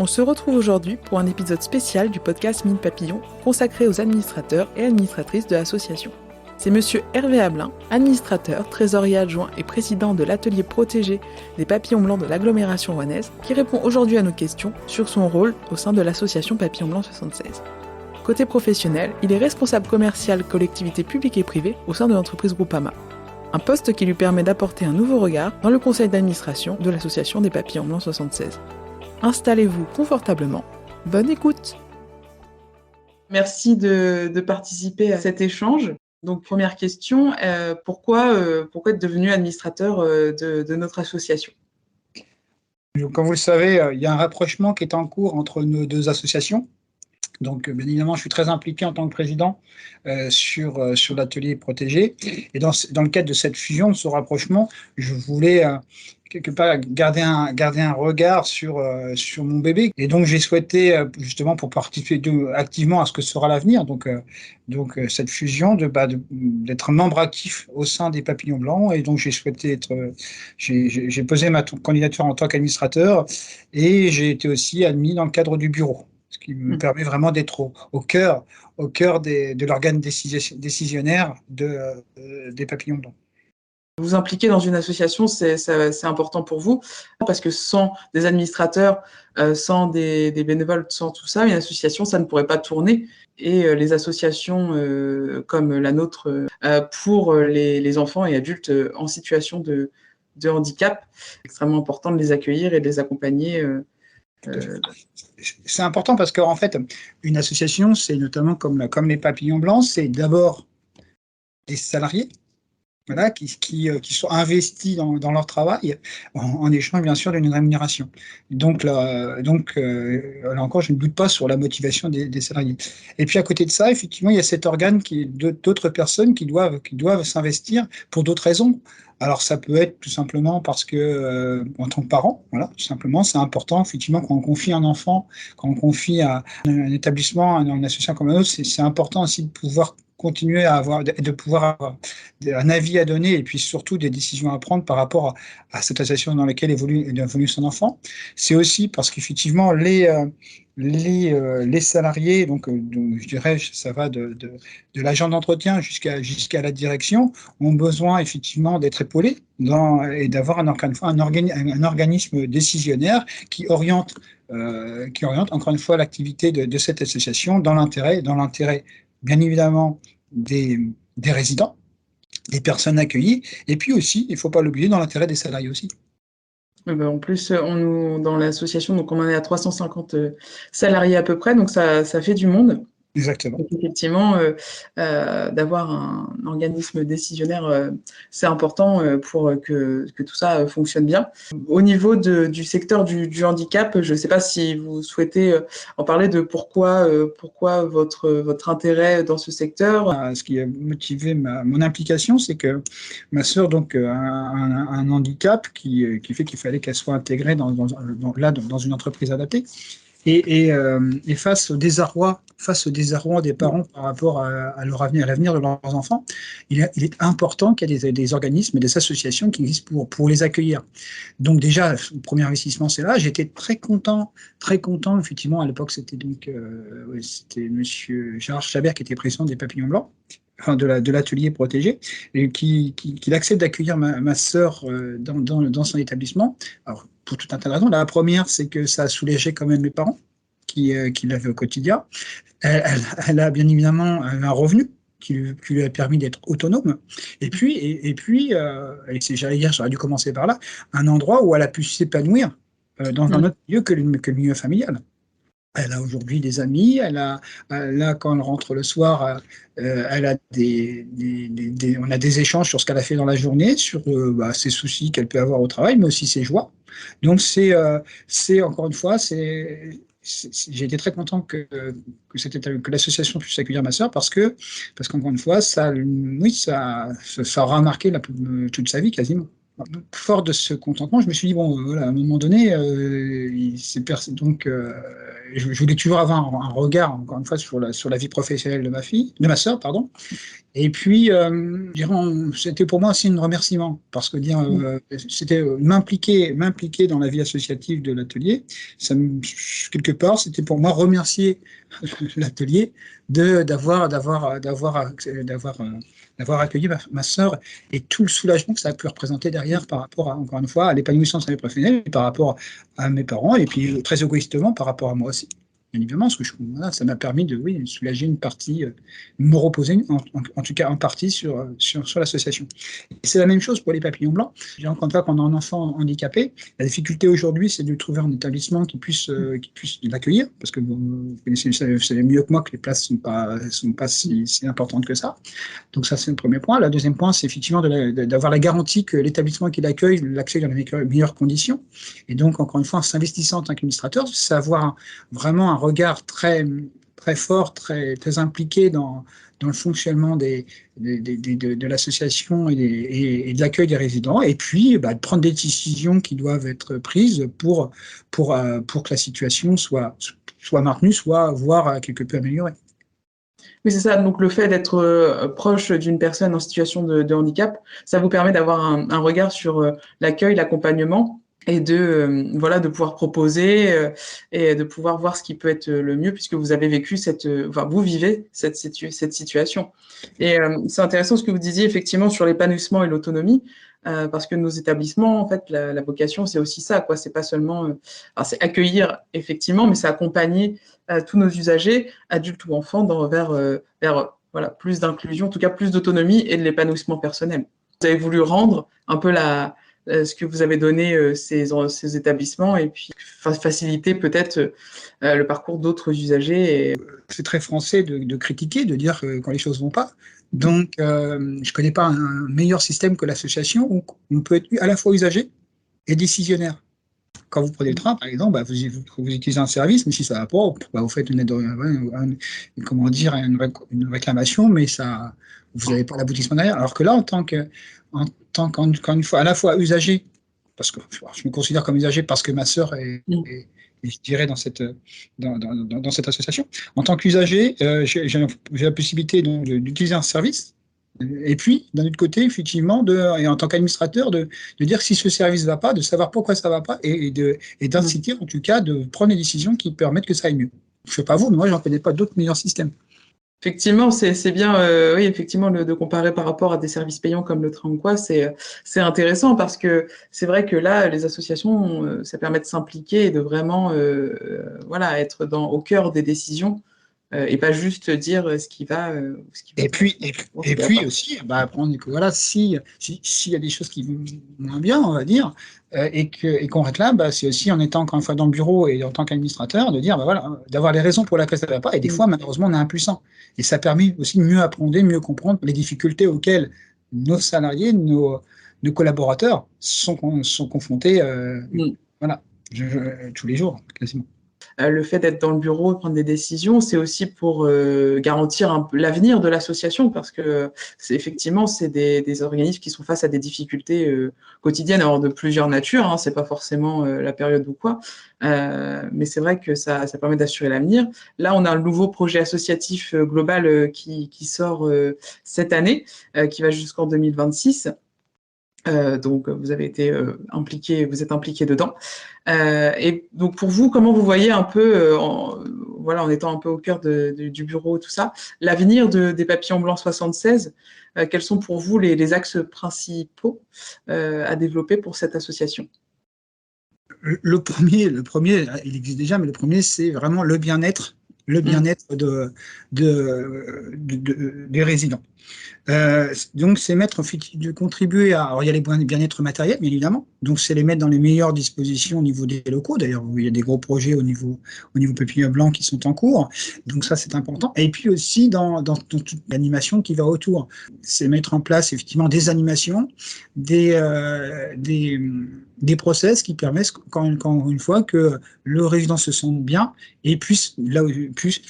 On se retrouve aujourd'hui pour un épisode spécial du podcast Mine Papillon consacré aux administrateurs et administratrices de l'association. C'est monsieur Hervé Ablin, administrateur, trésorier adjoint et président de l'atelier protégé des papillons blancs de l'agglomération rouennaise qui répond aujourd'hui à nos questions sur son rôle au sein de l'association Papillon Blanc 76. Côté professionnel, il est responsable commercial collectivité publique et privée au sein de l'entreprise Groupama. Un poste qui lui permet d'apporter un nouveau regard dans le conseil d'administration de l'association des Papillons Blancs 76. Installez-vous confortablement. Bonne écoute. Merci de participer à cet échange. Donc, première question, pourquoi être devenu administrateur de notre association ? Comme vous le savez, il y a un rapprochement qui est en cours entre nos deux associations. Donc, bien évidemment, je suis très impliqué en tant que président sur l'atelier protégé. Et dans le cadre de cette fusion, de ce rapprochement, je voulais quelque part garder un regard sur mon bébé. Et donc, j'ai souhaité, justement, pour participer activement à ce que sera l'avenir, donc cette fusion, d'être membre actif au sein des Papillons Blancs. Et donc, j'ai posé ma candidature en tant qu'administrateur et j'ai été aussi admis dans le cadre du bureau, ce qui me permet vraiment d'être au cœur de l'organe décisionnaire des Papillons Blancs. Vous impliquer dans une association, c'est important pour vous, parce que sans des administrateurs, sans des bénévoles, sans tout ça, une association, ça ne pourrait pas tourner. Et les associations comme la nôtre, pour les enfants et adultes en situation de handicap, c'est extrêmement important de les accueillir et de les accompagner. C'est important parce qu'en fait, une association, c'est notamment comme les Papillons Blancs, c'est d'abord des salariés, voilà, qui sont investis dans leur travail en échange, bien sûr, d'une rémunération. Donc là encore, je ne doute pas sur la motivation des salariés. Et puis à côté de ça, effectivement, il y a cet organe d'autres personnes qui doivent s'investir pour d'autres raisons. Alors ça peut être tout simplement parce que en tant que parent, voilà, tout simplement, c'est important effectivement quand on confie un enfant, quand on confie à un établissement, à une association comme un autre, c'est important aussi de pouvoir continuer de pouvoir avoir un avis à donner et puis surtout des décisions à prendre par rapport à cette association dans laquelle évolue son enfant. C'est aussi parce qu'effectivement les salariés, donc je dirais, ça va de l'agent d'entretien jusqu'à la direction, ont besoin effectivement d'être épaulés et d'avoir un organisme décisionnaire qui oriente encore une fois l'activité de cette association dans l'intérêt bien évidemment des résidents, des personnes accueillies, et puis aussi, il ne faut pas l'oublier, dans l'intérêt des salariés aussi. En plus, dans l'association, donc on en est à 350 salariés à peu près, donc ça fait du monde. Exactement. Donc, effectivement, d'avoir un organisme décisionnaire, c'est important pour que tout ça fonctionne bien. Au niveau du secteur du handicap, je ne sais pas si vous souhaitez en parler de pourquoi votre intérêt dans ce secteur. Ce qui a motivé mon implication, c'est que ma sœur donc a un handicap qui fait qu'il fallait qu'elle soit intégrée dans une entreprise adaptée. Et face au désarroi des parents par rapport à leur avenir, à l'avenir de leurs enfants, il est important qu'il y ait des organismes et des associations qui existent pour les accueillir. Donc déjà, le premier investissement, c'est là. J'étais très content. Effectivement, à l'époque, c'était monsieur Gérard Chabert qui était président des Papillons Blancs, enfin de l'atelier protégé, et qui accepte d'accueillir ma sœur dans son établissement. Alors, pour tout un tas de raisons. La première, c'est que ça a soulagé quand même mes parents qui l'avaient au quotidien. Elle a bien évidemment un revenu qui lui a permis d'être autonome. Et puis j'allais dire, j'aurais dû commencer par là, un endroit où elle a pu s'épanouir dans un autre lieu que le milieu familial. Elle a aujourd'hui des amis, là, quand elle rentre le soir, elle a on a des échanges sur ce qu'elle a fait dans la journée, sur ses soucis qu'elle peut avoir au travail, mais aussi ses joies. Donc c'est encore une fois, j'ai été très content que l'association puisse accueillir ma sœur parce qu'encore une fois, ça aura marqué toute sa vie quasiment. Fort de ce contentement, je me suis dit, voilà, à un moment donné, je voulais toujours avoir un regard, encore une fois, sur la vie professionnelle de ma sœur, pardon. Et puis, c'était pour moi aussi un remerciement, parce que c'était m'impliquer dans la vie associative de l'atelier, quelque part, c'était pour moi remercier l'atelier d'avoir accueilli ma sœur et tout le soulagement que ça a pu représenter derrière par rapport à, encore une fois, à l'épanouissement de sa vie professionnelle, et par rapport à mes parents, et puis très égoïstement par rapport à moi aussi. Bien évidemment, parce que voilà, ça m'a permis de soulager une partie, me reposer en tout cas en partie sur l'association. Et c'est la même chose pour les papillons blancs. Encore une fois, quand on a un enfant handicapé, la difficulté aujourd'hui, c'est de trouver un établissement qui puisse l'accueillir, parce que vous savez mieux que moi que les places sont pas si importantes que ça. Donc ça, c'est le premier point. Le deuxième point, c'est effectivement d'avoir la garantie que l'établissement qui l'accueille dans les meilleures conditions. Et donc, encore une fois, en s'investissant en tant qu'administrateur, c'est avoir vraiment un regard très, très fort, très, très impliqué dans le fonctionnement de l'association et de l'accueil des résidents, et puis de prendre des décisions qui doivent être prises pour que la situation soit maintenue, soit voire quelque peu améliorée. Oui, c'est ça. Donc, le fait d'être proche d'une personne en situation de handicap, ça vous permet d'avoir un regard sur l'accueil, l'accompagnement, et de pouvoir proposer et de pouvoir voir ce qui peut être le mieux, puisque vous avez vécu vous vivez cette situation. Et c'est intéressant ce que vous disiez effectivement sur l'épanouissement et l'autonomie, parce que nos établissements, en fait, la vocation, c'est aussi ça, quoi. C'est pas seulement, c'est accueillir effectivement, mais c'est accompagner tous nos usagers, adultes ou enfants, vers plus d'inclusion, en tout cas plus d'autonomie et de l'épanouissement personnel. Vous avez voulu rendre un peu ce que vous avez donné ces établissements, et puis faciliter peut-être le parcours d'autres usagers. C'est très français de critiquer, de dire quand les choses vont pas. Donc, je connais pas un meilleur système que l'association où on peut être à la fois usager et décisionnaire. Quand vous prenez le train, par exemple, vous utilisez un service, mais si ça va pas, vous faites une réclamation, mais vous n'avez pas l'aboutissement derrière. Alors que là, encore une fois, à la fois usager, parce que je me considère comme usager parce que ma sœur est je dirais, dans cette association. En tant qu'usager, j'ai la possibilité d'utiliser un service. Et puis, d'un autre côté, effectivement, et en tant qu'administrateur, de dire si ce service ne va pas, de savoir pourquoi ça ne va pas, et d'inciter, en tout cas, de prendre les décisions qui permettent que ça aille mieux. Je ne sais pas vous, mais moi, je n'en connais pas d'autres meilleurs systèmes. Effectivement, c'est bien, oui, effectivement, de comparer par rapport à des services payants comme le train ou quoi, c'est intéressant, parce que c'est vrai que là, les associations, ça permet de s'impliquer et de vraiment, être au cœur des décisions, et pas juste dire ce qui va. Et puis aussi, apprendre que voilà, s'il y a des choses qui vont moins bien, on va dire, et qu'on réclame, c'est aussi en étant encore une fois dans le bureau et en tant qu'administrateur, de dire d'avoir les raisons pour lesquelles ça ne va pas. Et des fois, malheureusement, on est impuissant. Et ça permet aussi de mieux apprendre, mieux comprendre les difficultés auxquelles nos salariés, nos collaborateurs sont confrontés, tous les jours, quasiment. Le fait d'être dans le bureau, prendre des décisions, c'est aussi pour garantir un peu l'avenir de l'association, parce que effectivement, c'est des organismes qui sont face à des difficultés quotidiennes, alors de plusieurs natures, hein, c'est pas forcément la période ou quoi, mais c'est vrai que ça permet d'assurer l'avenir. Là, on a un nouveau projet associatif global qui sort cette année, qui va jusqu'en 2026. Donc, vous avez été impliqué, vous êtes impliqué dedans. Et donc, pour vous, comment vous voyez un peu, en étant un peu au cœur du bureau, tout ça, l'avenir des Papillons Blancs 76, quels sont pour vous les axes principaux à développer pour cette association? Le premier, il existe déjà, mais le premier, c'est vraiment le bien-être des résidents. Donc, c'est de contribuer à. Alors, il y a les bien-être matériels, bien évidemment. Donc, c'est les mettre dans les meilleures dispositions au niveau des locaux. D'ailleurs, il y a des gros projets au niveau Papillon Blanc qui sont en cours. Donc, ça, c'est important. Et puis aussi, dans toute l'animation qui va autour. C'est mettre en place, effectivement, des animations, des process qui permettent, encore une fois, que le résident se sente bien et puisse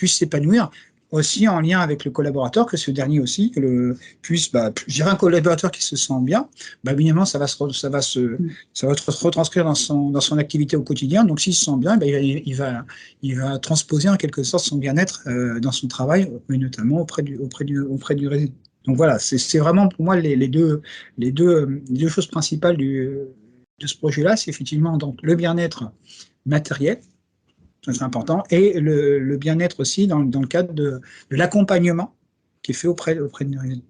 s'épanouir. Aussi en lien avec le collaborateur, que ce dernier aussi je dirais un collaborateur qui se sent bien, évidemment ça va se retranscrire dans son activité au quotidien. Donc s'il se sent bien, il va transposer en quelque sorte son bien-être dans son travail, mais notamment auprès du résident. Donc voilà, c'est vraiment pour moi les deux choses principales de ce projet-là, c'est effectivement donc le bien-être matériel, ça, c'est important, et le bien-être aussi dans le cadre de l'accompagnement qui est fait auprès de nos résidents.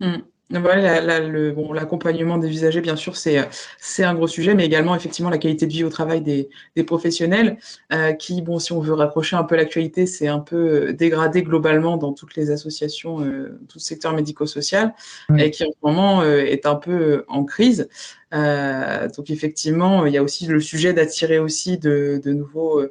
Mmh. Ouais, bon, l'accompagnement des usagers, bien sûr, c'est un gros sujet, mais également, effectivement, la qualité de vie au travail des professionnels, qui, bon, si on veut rapprocher un peu l'actualité, c'est un peu dégradé globalement dans toutes les associations, tout le secteur médico-social, et Oui. qui, en ce moment, est un peu en crise. Donc, effectivement, il y a aussi le sujet d'attirer aussi de nouveaux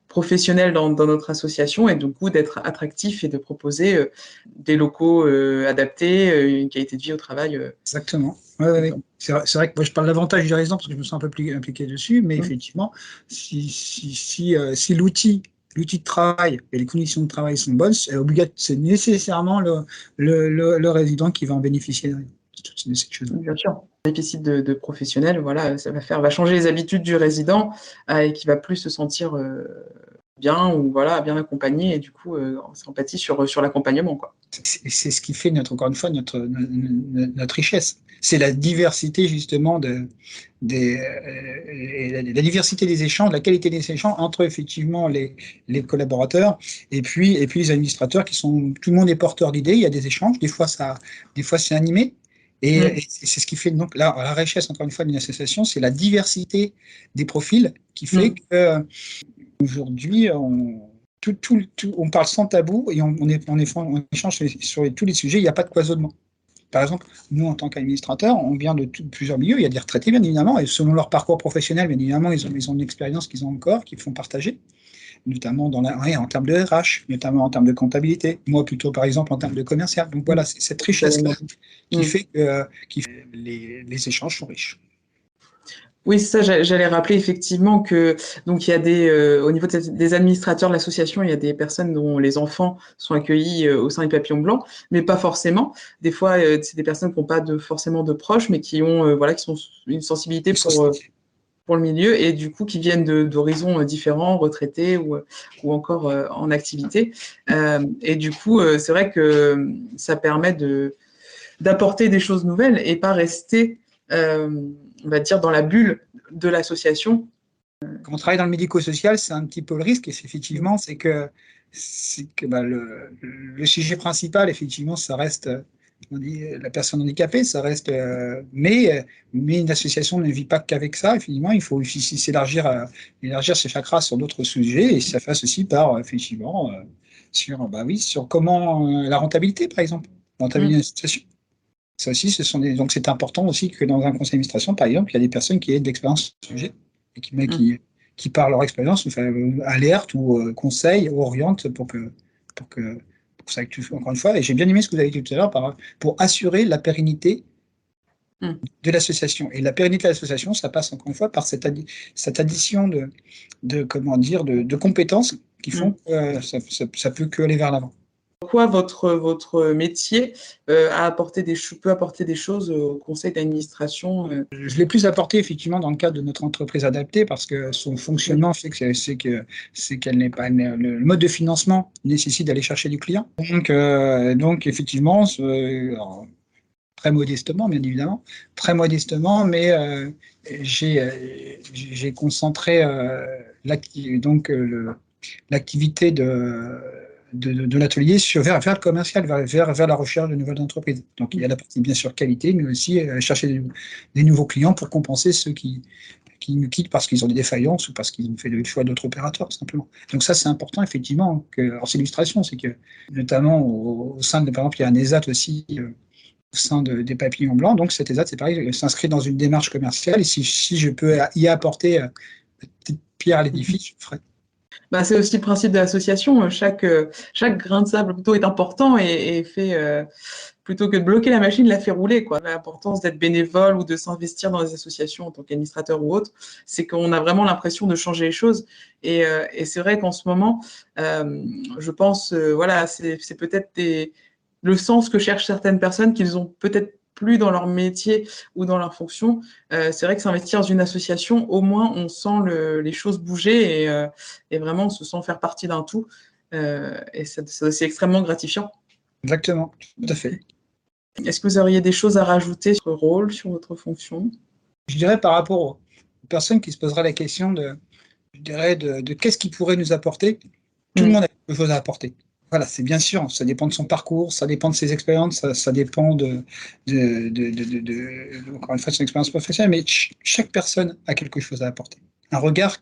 professionnels dans notre association et du coup d'être attractif et de proposer des locaux adaptés, une qualité de vie au travail. Exactement. Ouais, ouais, ouais. C'est vrai que moi je parle davantage du résident parce que je me sens un peu plus impliqué dessus, mais Mmh. effectivement, si l'outil de travail et les conditions de travail sont bonnes, c'est nécessairement le résident qui va en bénéficier de cette chose. Bien sûr. Déficit de professionnels, voilà, ça va changer les habitudes du résident et qui va plus se sentir bien ou voilà, bien accompagné et du coup en sympathie sur l'accompagnement, quoi. C'est ce qui fait encore une fois notre richesse. C'est la diversité justement la diversité des échanges, la qualité des échanges entre effectivement les collaborateurs et puis les administrateurs tout le monde est porteur d'idées, il y a des échanges, des fois c'est animé. Mmh. Et c'est ce qui fait donc la richesse encore une fois d'une association, c'est la diversité des profils qui fait Mmh. que aujourd'hui on parle sans tabou et on échange sur tous les sujets, il n'y a pas de cloisonnement. Par exemple, nous, en tant qu'administrateurs, on vient de plusieurs milieux. Il y a des retraités, bien évidemment, et selon leur parcours professionnel, bien évidemment, ils ont une expérience qu'ils ont encore, qu'ils font partager, notamment en termes de RH, notamment en termes de comptabilité. Moi, plutôt, par exemple, en termes de commercial. Donc voilà, c'est cette richesse-là qui Mmh. fait que les échanges sont riches. Oui, c'est ça, j'allais rappeler effectivement que donc il y a au niveau des administrateurs de l'association, il y a des personnes dont les enfants sont accueillis au sein des Papillons Blancs, mais pas forcément. Des fois, c'est des personnes qui n'ont pas forcément de proches, mais qui ont voilà, qui sont une sensibilité pour le milieu et du coup qui viennent d'horizons différents, retraités ou encore en activité. Et du coup, c'est vrai que ça permet d'apporter des choses nouvelles et pas rester, on va dire, dans la bulle de l'association. Quand on travaille dans le médico-social, c'est un petit peu le risque, et effectivement, c'est que le sujet principal, effectivement, ça reste on dit, la personne handicapée, ça reste, mais une association ne vit pas qu'avec ça. Effectivement, il faut aussi élargir ses chakras sur d'autres sujets, et ça passe aussi par, effectivement, sur comment la rentabilité, par exemple, rentabiliser Mmh. une association. Ça aussi, donc c'est important aussi que dans un conseil d'administration, par exemple, il y a des personnes qui aient de l'expérience sur le sujet et Mmh. qui par leur expérience, enfin, alertent ou conseillent ou orientent pour que, pour ça, encore une fois, et j'ai bien aimé ce que vous avez dit tout à l'heure, pour assurer la pérennité Mmh. de l'association. Et la pérennité de l'association, ça passe encore une fois par cette addition comment dire, de compétences qui Mmh. font que ça peut que aller vers l'avant. Pourquoi votre métier peut apporter des choses au conseil d'administration Je l'ai plus apporté effectivement dans le cadre de notre entreprise adaptée parce que son Oui. fonctionnement fait que c'est qu'elle n'est pas le mode de financement nécessite d'aller chercher du client. Donc effectivement, alors, très modestement, bien évidemment, très modestement, mais j'ai concentré l'activité de l'atelier vers le commercial, vers la recherche de nouvelles entreprises. Donc il y a la partie bien sûr qualité, mais aussi chercher des nouveaux clients pour compenser ceux qui nous quittent parce qu'ils ont des défaillances ou parce qu'ils ont fait le choix d'autres opérateurs, tout simplement. Donc ça, c'est important, effectivement. Alors c'est l'illustration, c'est que notamment au sein par exemple, il y a un ESAT aussi au sein des Papillons Blancs. Donc cet ESAT, c'est pareil, s'inscrit dans une démarche commerciale et si je peux y apporter une petite pierre à l'édifice, je le ferai. Bah, c'est aussi le principe de l'association. Chaque grain de sable plutôt est important et fait plutôt que de bloquer la machine, la fait rouler, quoi. L'importance d'être bénévole ou de s'investir dans des associations en tant qu'administrateur ou autre, c'est qu'on a vraiment l'impression de changer les choses. Et c'est vrai qu'en ce moment, je pense, voilà, c'est peut-être le sens que cherchent certaines personnes qu'ils ont peut-être plus dans leur métier ou dans leur fonction. C'est vrai que s'investir dans une association, au moins, on sent les choses bouger et vraiment, on se sent faire partie d'un tout. Et c'est extrêmement gratifiant. Exactement, tout à fait. Est-ce que vous auriez des choses à rajouter sur votre rôle, sur votre fonction? Je dirais par rapport aux personnes qui se poseraient la question de qu'est-ce qui pourrait nous apporter. Tout le monde a quelque chose à apporter. Voilà, c'est bien sûr, ça dépend de son parcours, ça dépend de ses expériences, ça dépend encore une fois, de son expérience professionnelle, mais chaque personne a quelque chose à apporter. Un regard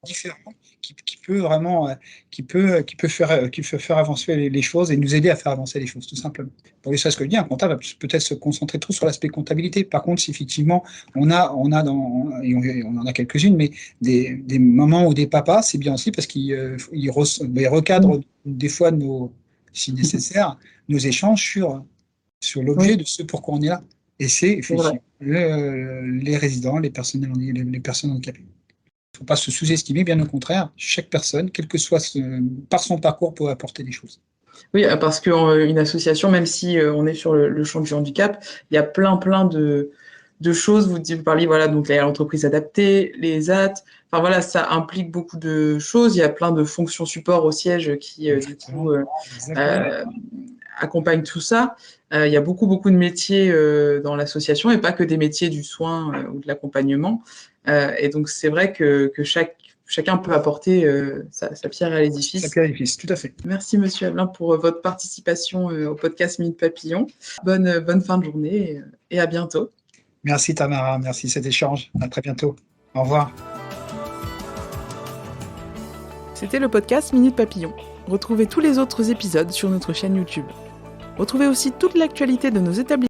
différent qui peut vraiment, qui peut faire avancer les choses et nous aider à faire avancer les choses, tout simplement. Pour les choses que je dis, un comptable va peut-être se concentrer trop sur l'aspect comptabilité. Par contre, si effectivement on en a quelques-unes, mais des mamans ou des papas, c'est bien aussi parce qu'ils recadrent des fois si nécessaire, nos échanges sur l'objet de ce pourquoi on est là. Et c'est effectivement les résidents, les personnes handicapées. Il ne faut pas se sous-estimer, bien au contraire. Chaque personne, quel que soit par son parcours, peut apporter des choses. Oui, parce qu'une association, même si on est sur le champ du handicap, il y a plein de choses. Vous parliez, voilà, donc l'entreprise adaptée, les AT. Enfin voilà, ça implique beaucoup de choses. Il y a plein de fonctions support au siège qui, du coup, accompagnent tout ça. Il y a beaucoup de métiers dans l'association et pas que des métiers du soin ou de l'accompagnement. Et donc, c'est vrai que chacun peut apporter sa pierre à l'édifice. Sa pierre à l'édifice, tout à fait. Merci, Monsieur Ablin, pour votre participation au podcast Minute Papillon. Bonne fin de journée et à bientôt. Merci, Tamara. Merci de cet échange. À très bientôt. Au revoir. C'était le podcast Minute Papillon. Retrouvez tous les autres épisodes sur notre chaîne YouTube. Retrouvez aussi toute l'actualité de nos établissements